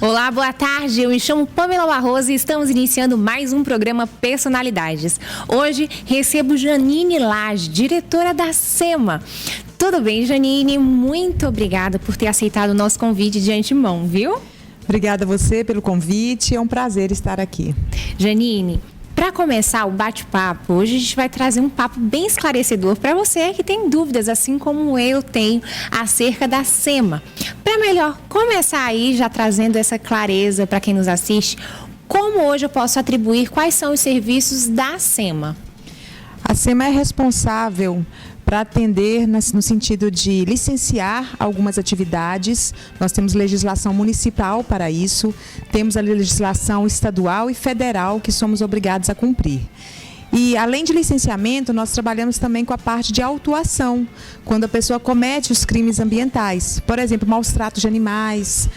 Olá, boa tarde. Eu me chamo Pamela Barroso e estamos iniciando mais um programa Personalidades. Hoje recebo Janine Lage, diretora da SEMA. Tudo bem, Janine? Muito obrigada por ter aceitado o nosso convite de antemão, viu? Obrigada a você pelo convite, é um prazer estar aqui. Janine, para começar o bate-papo, hoje a gente vai trazer um papo bem esclarecedor para você que tem dúvidas, assim como eu tenho, acerca da SEMA. Para melhor começar aí, já trazendo essa clareza para quem nos assiste, como hoje eu posso atribuir quais são os serviços da SEMA? A SEMA é responsável para atender no sentido de licenciar algumas atividades. Nós temos legislação municipal para isso, temos a legislação estadual e federal que somos obrigados a cumprir. E, além de licenciamento, nós trabalhamos também com a parte de autuação, quando a pessoa comete os crimes ambientais. Por exemplo, maus tratos de animais.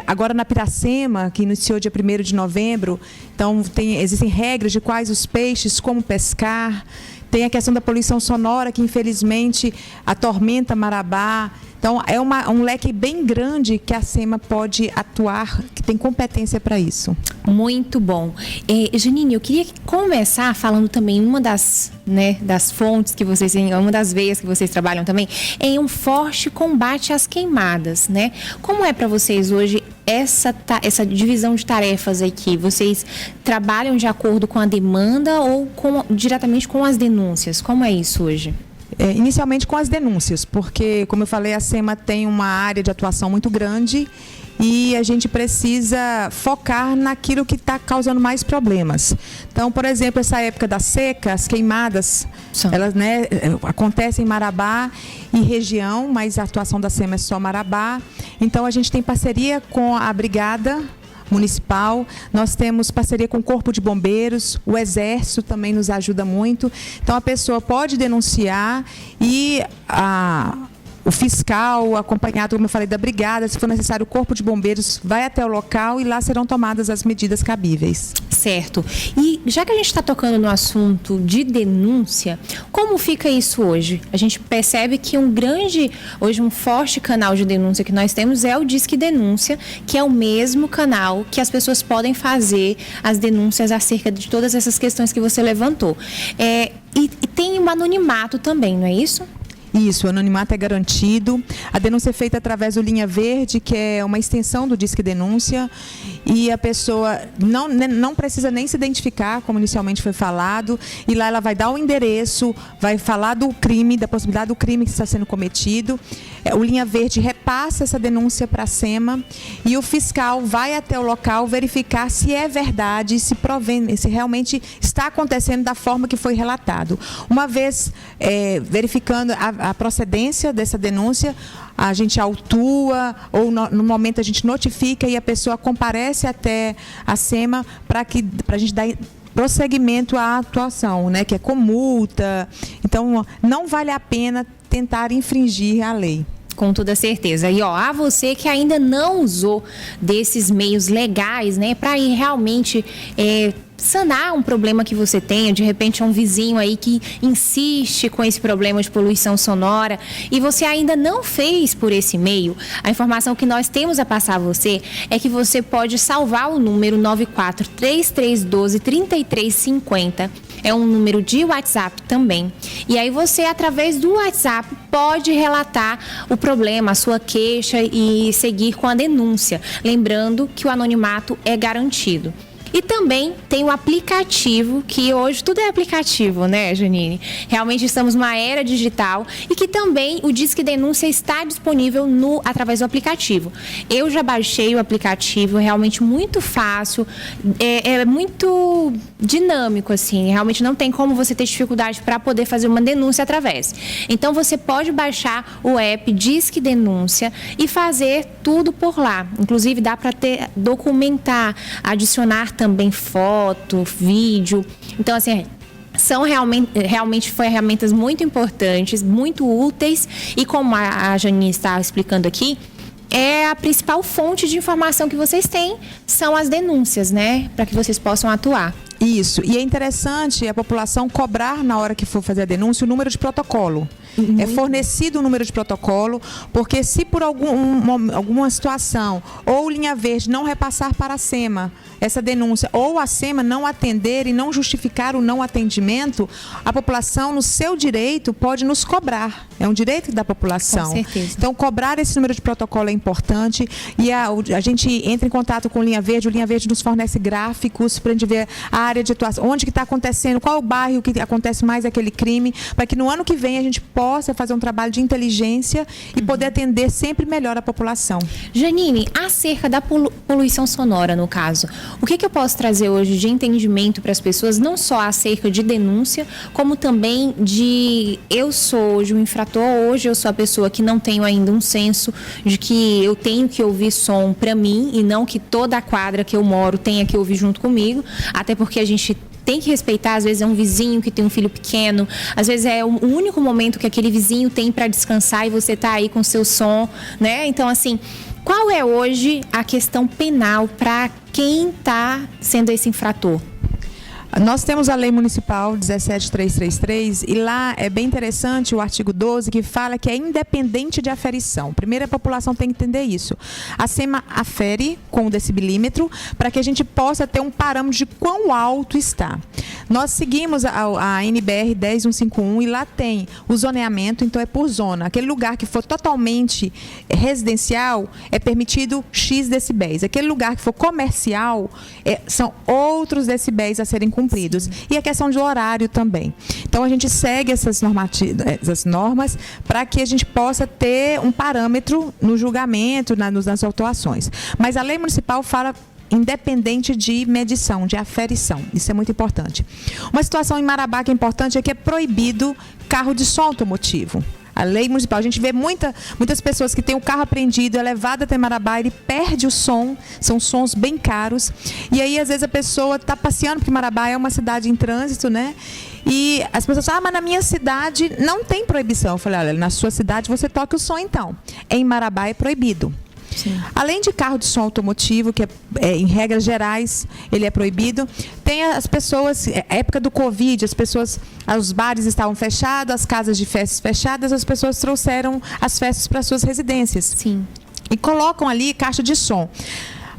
Agora na Piracema, que iniciou dia 1º de novembro, então existem regras de quais os peixes, como pescar. Tem a questão da poluição sonora, que infelizmente atormenta Marabá. Então, é um leque bem grande que a SEMA pode atuar, que tem competência para isso. Muito bom. Janine, eu queria começar falando também uma das fontes que vocês têm, uma das veias que vocês trabalham também, é um forte combate às queimadas, né? Como é para vocês hoje essa divisão de tarefas aqui? Vocês trabalham de acordo com a demanda ou diretamente com as denúncias? Como é isso hoje? Inicialmente com as denúncias, porque, como eu falei, a SEMA tem uma área de atuação muito grande e a gente precisa focar naquilo que está causando mais problemas. Então, por exemplo, essa época da seca, as queimadas, elas acontecem em Marabá e região, mas a atuação da SEMA é só Marabá. Então, a gente tem parceria com a Brigada Municipal, nós temos parceria com o Corpo de Bombeiros, o Exército também nos ajuda muito. Então, a pessoa pode denunciar e o fiscal, acompanhado, como eu falei, da brigada, se for necessário, o Corpo de Bombeiros vai até o local e lá serão tomadas as medidas cabíveis. Certo. E já que a gente está tocando no assunto de denúncia, como fica isso hoje? A gente percebe que hoje um forte canal de denúncia que nós temos é o Disque Denúncia, que é o mesmo canal que as pessoas podem fazer as denúncias acerca de todas essas questões que você levantou. E tem um anonimato também, não é isso? Isso, o anonimato é garantido. A denúncia é feita através do Linha Verde, que é uma extensão do Disque Denúncia, e a pessoa não precisa nem se identificar, como inicialmente foi falado, e lá ela vai dar o endereço, vai falar do crime, da possibilidade do crime que está sendo cometido. O Linha Verde repassa essa denúncia para a SEMA e o fiscal vai até o local verificar se é verdade, se realmente está acontecendo da forma que foi relatado. Uma vez verificando a procedência dessa denúncia, a gente autua ou no momento a gente notifica e a pessoa comparece até a SEMA para a gente dar prosseguimento à atuação, né, que é com multa. Então, não vale a pena tentar infringir a lei. Com toda certeza. E a você que ainda não usou desses meios legais, né, para ir realmente sanar um problema que você tenha, de repente é um vizinho aí que insiste com esse problema de poluição sonora e você ainda não fez por esse meio, a informação que nós temos a passar a você é que você pode salvar o número 9433123350, é um número de WhatsApp também, e aí você, através do WhatsApp, pode relatar o problema, a sua queixa e seguir com a denúncia, lembrando que o anonimato é garantido. E também tem o aplicativo, que hoje tudo é aplicativo, né, Janine? Realmente estamos numa era digital e que também o Disque Denúncia está disponível através do aplicativo. Eu já baixei o aplicativo, é realmente muito fácil, é muito dinâmico, assim, realmente não tem como você ter dificuldade para poder fazer uma denúncia através. Então, você pode baixar o app Disque Denúncia e fazer tudo por lá. Inclusive, dá para documentar, adicionar também foto, vídeo. Então, assim, são realmente ferramentas muito importantes, muito úteis e, como a Janine está explicando aqui, é a principal fonte de informação que vocês têm, são as denúncias, né? Para que vocês possam atuar. Isso. E é interessante a população cobrar, na hora que for fazer a denúncia, o número de protocolo. é fornecido um número de protocolo, porque se por alguma situação ou linha verde não repassar para a SEMA essa denúncia, ou a SEMA não atender e não justificar o não atendimento, a população, no seu direito, pode nos cobrar. É um direito da população. Com certeza. Então, cobrar esse número de protocolo é importante, e a gente entra em contato com o Linha Verde. O Linha Verde nos fornece gráficos para a gente ver a área de atuação, onde que está acontecendo, qual é o bairro que acontece mais aquele crime, para que no ano que vem a gente possa fazer um trabalho de inteligência e poder atender sempre melhor a população. Janine, acerca da poluição sonora, no caso, o que eu posso trazer hoje de entendimento para as pessoas, não só acerca de denúncia, como também de eu sou hoje o infrator, hoje eu sou a pessoa que não tenho ainda um senso de que eu tenho que ouvir som para mim e não que toda a quadra que eu moro tenha que ouvir junto comigo, até porque a gente tem que respeitar, às vezes é um vizinho que tem um filho pequeno, às vezes é o único momento que aquele vizinho tem para descansar e você tá aí com seu som, né? Então, assim, qual é hoje a questão penal para quem está sendo esse infrator? Nós temos a Lei Municipal 17.333 e lá é bem interessante o artigo 12 que fala que é independente de aferição. Primeiro, a população tem que entender isso. A SEMA afere com o decibilímetro para que a gente possa ter um parâmetro de quão alto está. Nós seguimos a NBR 10151 e lá tem o zoneamento, então é por zona. Aquele lugar que for totalmente residencial é permitido X decibéis. Aquele lugar que for comercial são outros decibéis a serem cumpridos. E a questão de horário também. Então, a gente segue essas normas para que a gente possa ter um parâmetro no julgamento, nas autuações. Mas a lei municipal fala independente de medição, de aferição. Isso é muito importante. Uma situação em Marabá que é importante é que é proibido carro de som automotivo. A lei municipal, a gente vê muitas pessoas que têm o carro apreendido, é levado até Marabá, ele perde o som, são sons bem caros, e aí às vezes a pessoa está passeando, porque Marabá é uma cidade em trânsito, né? E as pessoas falam, mas na minha cidade não tem proibição. Eu falei, olha, na sua cidade você toca o som então. Em Marabá é proibido. Sim. Além de carro de som automotivo, que em regras gerais ele é proibido, tem as pessoas, época do Covid, os bares estavam fechados, as casas de festas fechadas, as pessoas trouxeram as festas para suas residências. Sim. E colocam ali caixa de som.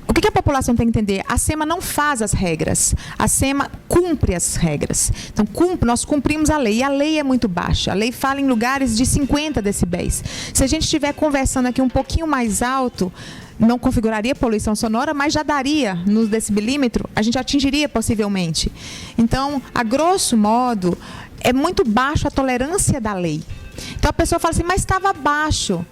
O que a população tem que entender? A SEMA não faz as regras, a SEMA cumpre as regras. Então, nós cumprimos a lei, e a lei é muito baixa. A lei fala em lugares de 50 decibéis. Se a gente estiver conversando aqui um pouquinho mais alto, não configuraria poluição sonora, mas já daria no decibilímetro, a gente atingiria possivelmente. Então, a grosso modo, é muito baixo a tolerância da lei. Então, a pessoa fala assim, mas estava baixo.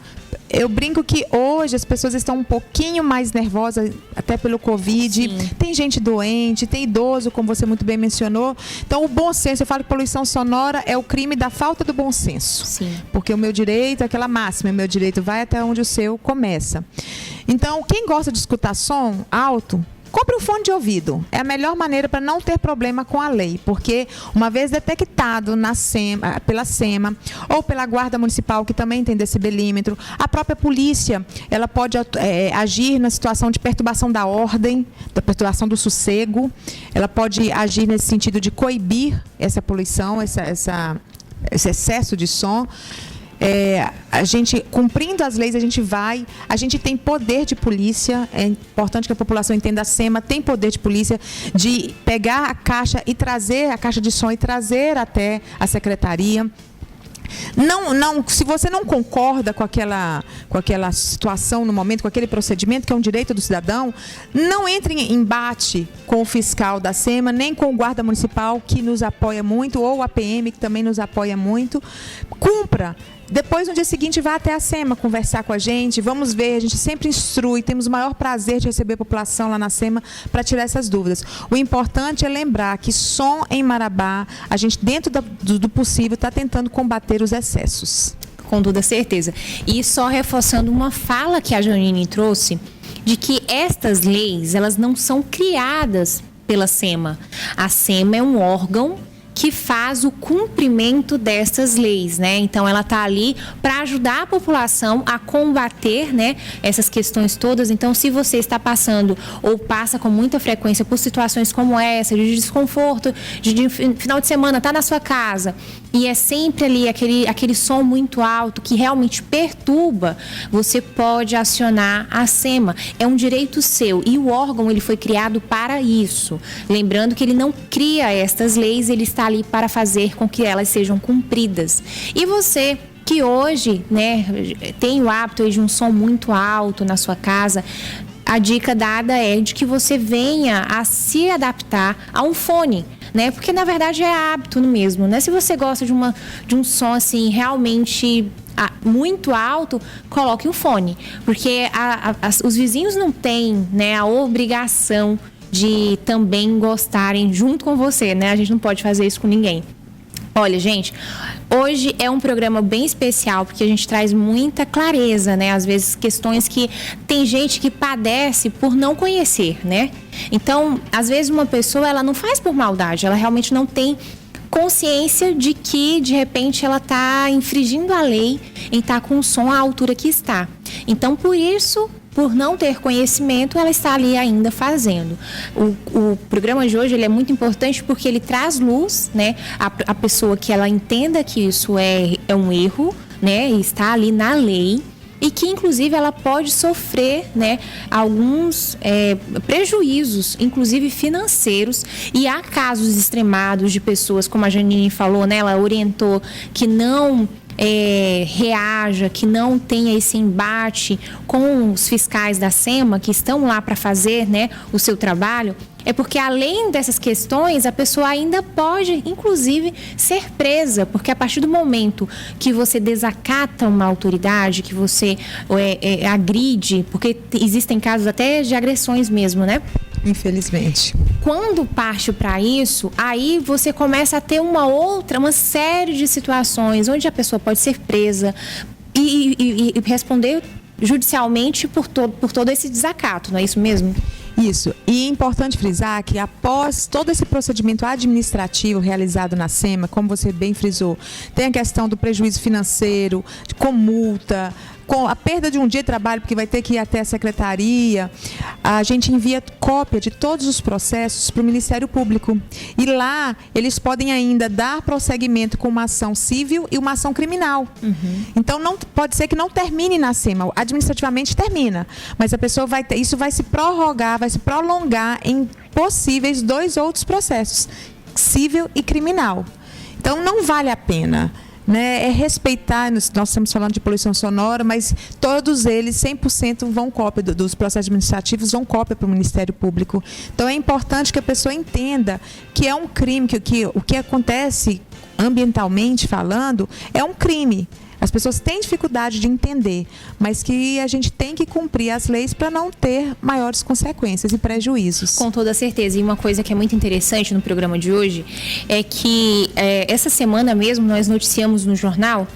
Eu brinco que hoje as pessoas estão um pouquinho mais nervosas, até pelo Covid. Sim. Tem gente doente, tem idoso, como você muito bem mencionou. Então, o bom senso, eu falo que poluição sonora é o crime da falta do bom senso. Sim. Porque o meu direito, aquela máxima, o meu direito vai até onde o seu começa. Então, quem gosta de escutar som alto, compre um fone de ouvido. É a melhor maneira para não ter problema com a lei, porque uma vez detectado pela SEMA ou pela Guarda Municipal, que também tem decibelímetro, a própria polícia, ela pode agir na situação de perturbação da ordem, da perturbação do sossego, ela pode agir nesse sentido de coibir essa poluição, esse excesso de som. A gente, cumprindo as leis, a gente tem poder de polícia, é importante que a população entenda, a SEMA tem poder de polícia de pegar a caixa de som e trazer até a secretaria. Se você não concorda com aquela situação no momento, com aquele procedimento, que é um direito do cidadão, não entre em embate com o fiscal da SEMA, nem com o guarda municipal, que nos apoia muito, ou a PM, que também nos apoia muito. Cumpra. Depois, no dia seguinte, vá até a SEMA conversar com a gente, vamos ver, a gente sempre instrui, temos o maior prazer de receber a população lá na SEMA para tirar essas dúvidas. O importante é lembrar que som em Marabá, a gente, dentro do possível, está tentando combater os excessos. Com toda certeza. E só reforçando uma fala que a Janine trouxe, de que estas leis, elas não são criadas pela SEMA. A SEMA é um órgão que faz o cumprimento dessas leis, né? Então, ela está ali para ajudar a população a combater, né, essas questões todas. Então, se você está passando ou passa com muita frequência por situações como essa, de desconforto, de final de semana, está na sua casa, e é sempre ali aquele som muito alto que realmente perturba, você pode acionar a SEMA. É um direito seu e o órgão ele foi criado para isso. Lembrando que ele não cria estas leis, ele está ali para fazer com que elas sejam cumpridas. E você que hoje, né, tem o hábito de um som muito alto na sua casa, a dica dada é de que você venha a se adaptar a um fone, né? Porque na verdade é hábito mesmo, né? Se você gosta de um som assim realmente muito alto, coloque um fone, porque os vizinhos não têm, né, a obrigação de também gostarem junto com você, né? A gente não pode fazer isso com ninguém. Olha, gente, hoje é um programa bem especial porque a gente traz muita clareza, né? Às vezes questões que tem gente que padece por não conhecer, né? Então, às vezes uma pessoa, ela não faz por maldade, ela realmente não tem consciência de que, de repente, ela está infringindo a lei em estar com o som à altura que está. Então, por isso, por não ter conhecimento, ela está ali ainda fazendo. O programa de hoje ele é muito importante porque ele traz luz, né? A pessoa que ela entenda que isso é um erro, né? E está ali na lei. E que, inclusive, ela pode sofrer, né, alguns prejuízos, inclusive financeiros. E há casos extremados de pessoas, como a Janine falou, né, ela orientou que não reaja, que não tenha esse embate com os fiscais da SEMA, que estão lá para fazer, né, o seu trabalho. É porque, além dessas questões, a pessoa ainda pode, inclusive, ser presa. Porque a partir do momento que você desacata uma autoridade, que você agride, porque existem casos até de agressões mesmo, né? Infelizmente. Quando parte para isso, aí você começa a ter uma série de situações onde a pessoa pode ser presa e responder judicialmente por todo esse desacato, não é isso mesmo? Isso. E é importante frisar que após todo esse procedimento administrativo realizado na SEMA, como você bem frisou, tem a questão do prejuízo financeiro, com multa, com a perda de um dia de trabalho, porque vai ter que ir até a secretaria, a gente envia cópia de todos os processos para o Ministério Público. E lá, eles podem ainda dar prosseguimento com uma ação civil e uma ação criminal. Uhum. Então, não, pode ser que não termine na SEMA, administrativamente termina, mas a pessoa isso vai se prorrogar, vai se prolongar em possíveis 2 outros processos, civil e criminal. Então, não vale a pena. Né, é respeitar, nós estamos falando de poluição sonora, mas todos eles, 100% vão cópia dos processos administrativos, vão cópia para o Ministério Público. Então é importante que a pessoa entenda que é um crime, que o que acontece ambientalmente falando é um crime. As pessoas têm dificuldade de entender, mas que a gente tem que cumprir as leis para não ter maiores consequências e prejuízos. Com toda certeza. E uma coisa que é muito interessante no programa de hoje é que essa semana mesmo nós noticiamos no jornal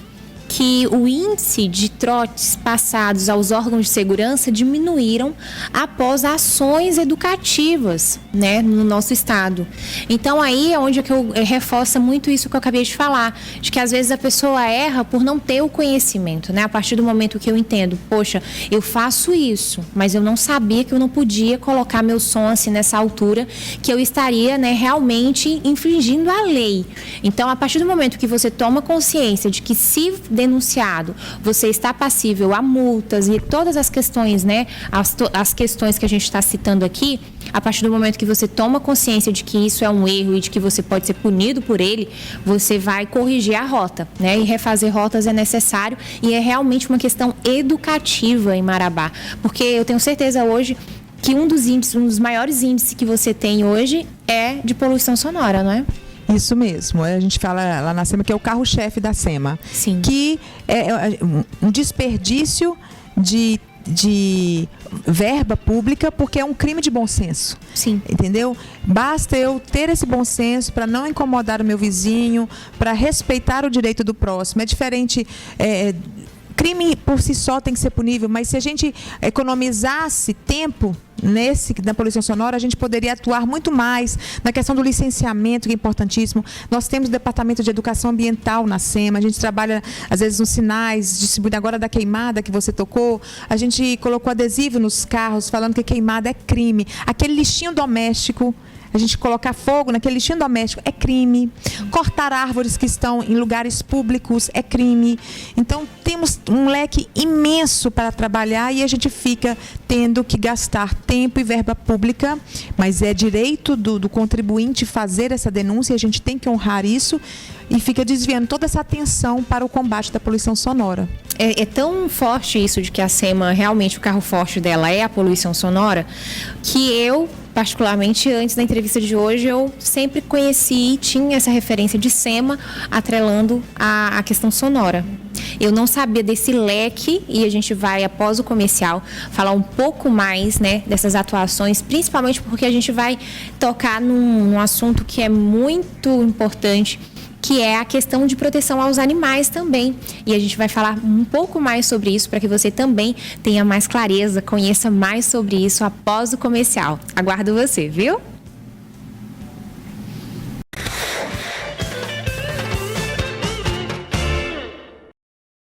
que o índice de trotes passados aos órgãos de segurança diminuíram após ações educativas, né, no nosso estado. Então aí é onde eu reforço muito isso que eu acabei de falar, de que às vezes a pessoa erra por não ter o conhecimento, né? A partir do momento que eu entendo, poxa, eu faço isso, mas eu não sabia que eu não podia colocar meu som assim nessa altura, que eu estaria, né, realmente infringindo a lei. Então, a partir do momento que você toma consciência de que se denunciado, você está passível a multas e todas as questões, né, as questões que a gente está citando aqui, a partir do momento que você toma consciência de que isso é um erro e de que você pode ser punido por ele, você vai corrigir a rota, né, e refazer rotas é necessário e é realmente uma questão educativa em Marabá, porque eu tenho certeza hoje que um dos maiores índices que você tem hoje é de poluição sonora, não é? Isso mesmo, a gente fala lá na SEMA que é o carro-chefe da SEMA. Sim. Que é um desperdício de verba pública, porque é um crime de bom senso. Sim. Entendeu? Basta eu ter esse bom senso para não incomodar o meu vizinho, para respeitar o direito do próximo. É diferente. Crime por si só tem que ser punível, mas se a gente economizasse tempo na poluição sonora, a gente poderia atuar muito mais na questão do licenciamento, que é importantíssimo. Nós temos o Departamento de Educação Ambiental na SEMA, a gente trabalha, às vezes, nos sinais, distribuindo agora da queimada que você tocou, a gente colocou adesivo nos carros falando que queimada é crime. Aquele lixinho doméstico, a gente colocar fogo naquele lixinho doméstico é crime. Cortar árvores que estão em lugares públicos é crime. Então, temos um leque imenso para trabalhar e a gente fica tendo que gastar tempo e verba pública, mas é direito do contribuinte fazer essa denúncia e a gente tem que honrar isso e fica desviando toda essa atenção para o combate da poluição sonora. É tão forte isso de que a SEMA, realmente o carro forte dela é a poluição sonora, que eu, particularmente antes da entrevista de hoje, eu sempre conheci e tinha essa referência de SEMA atrelando a questão sonora. Eu não sabia desse leque e a gente vai, após o comercial, falar um pouco mais, né, dessas atuações, principalmente porque a gente vai tocar num assunto que é muito importante, que é a questão de proteção aos animais também. E a gente vai falar um pouco mais sobre isso para que você também tenha mais clareza, conheça mais sobre isso após o comercial. Aguardo você, viu?